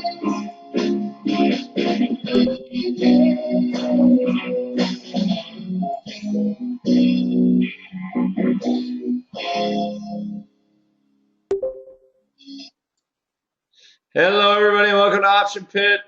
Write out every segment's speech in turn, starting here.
Hello, everybody. Welcome to Option Pit.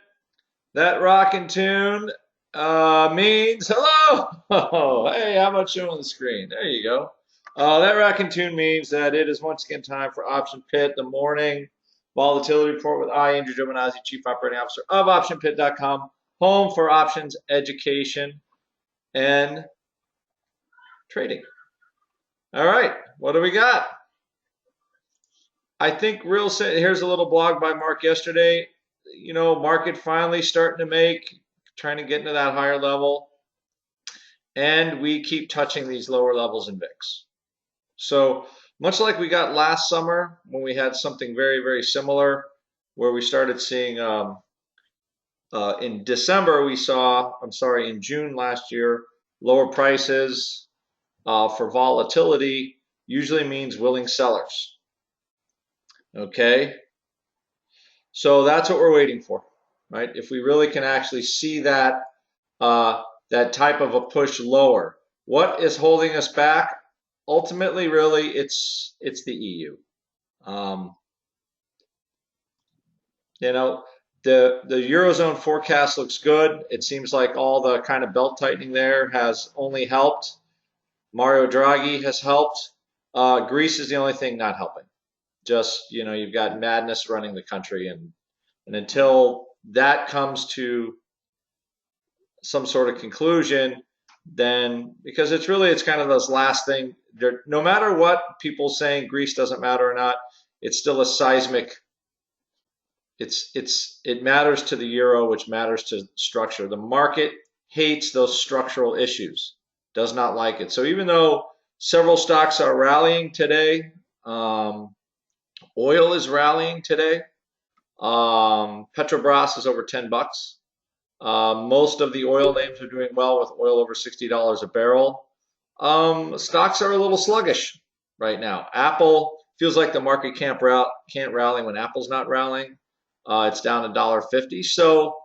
That rockin' tune means hello. Oh, hey, how about showing the screen? There you go. That rockin' tune means that it is once again time for Option Pit, the morning volatility report with Andrew Giovinazzi, Chief Operating Officer of OptionPit.com, home for options education and trading. All right, what do we got? I think here's a little blog by Mark yesterday. You know, market finally starting to trying to get into that higher level. And we keep touching these lower levels in VIX. So much like we got last summer when we had something very, very similar, where we started seeing in December, in June last year, lower prices for volatility usually means willing sellers. Okay, so that's what we're waiting for, right? If we really can actually see that that type of a push lower, what is holding us back? Ultimately, really, it's the EU. You know, the Eurozone forecast looks good. It seems like all the kind of belt tightening there has only helped. Mario Draghi has helped. Greece is the only thing not helping. Just, you know, you've got madness running the country, and until that comes to some sort of conclusion, then because it's kind of this last thing. No matter what people saying Greece doesn't matter or not, it's still a seismic. It matters to the euro, which matters to structure. The market hates those structural issues, does not like it. So even though several stocks are rallying today, oil is rallying today. Petrobras is over $10. Most of the oil names are doing well with oil over $60 a barrel. Stocks are a little sluggish right now. Apple feels like the market can't rally when Apple's not rallying. It's down $1.50. So,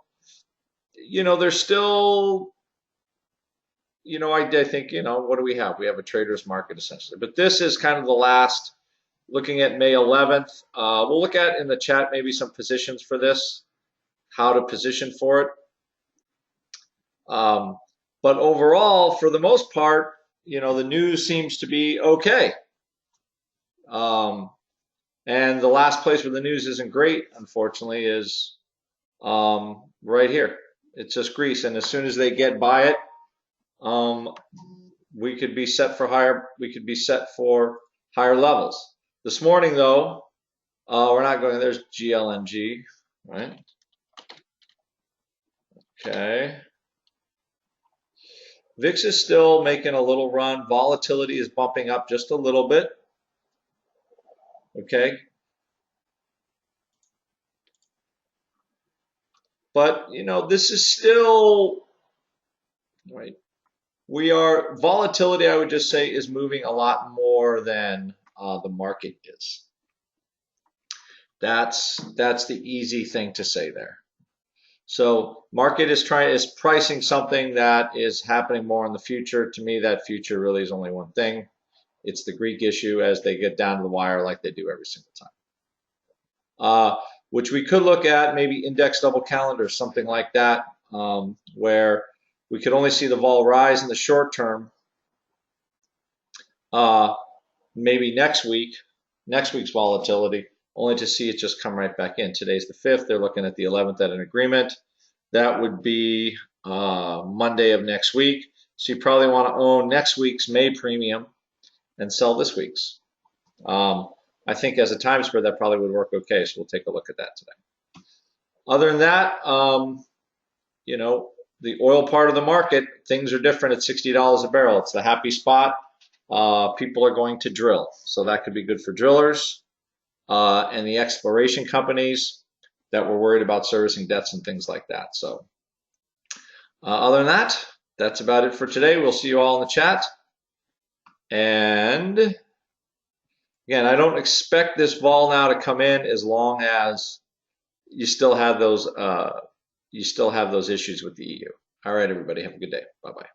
you know, there's still, you know, I think, you know, what do we have? We have a trader's market essentially. But this is kind of the last. Looking at May 11th, we'll look at in the chat maybe some positions for this, how to position for it. But overall, for the most part, you know, the news seems to be okay. And the last place where the news isn't great, unfortunately, is right here. It's just Greece, and as soon as they get by it, we could be set for higher. We could be set for higher levels. This morning, though, we're not going. There's GLNG, right? Okay. VIX is still making a little run. Volatility is bumping up just a little bit. Okay. But, you know, this is still, right? Volatility, I would just say, is moving a lot more than the market is. That's the easy thing to say there. So market is pricing something that is happening more in the future. To me, that future really is only one thing. It's the Greek issue as they get down to the wire like they do every single time. Which we could look at maybe index double calendar, something like that, where we could only see the vol rise in the short term. Maybe next week's volatility, only to see it just come right back in. Today's the 5th. They're looking at the 11th at an agreement. That would be Monday of next week. So you probably want to own next week's May premium and sell this week's. I think as a time spread, that probably would work okay. So we'll take a look at that today. Other than that, you know, the oil part of the market, things are different at $60 a barrel. It's the happy spot. People are going to drill. So that could be good for drillers and the exploration companies that were worried about servicing debts and things like that. So other than that, that's about it for today. We'll see you all in the chat. And again, I don't expect this vol now to come in as long as you still have those issues with the EU. All right, everybody, have a good day. Bye bye.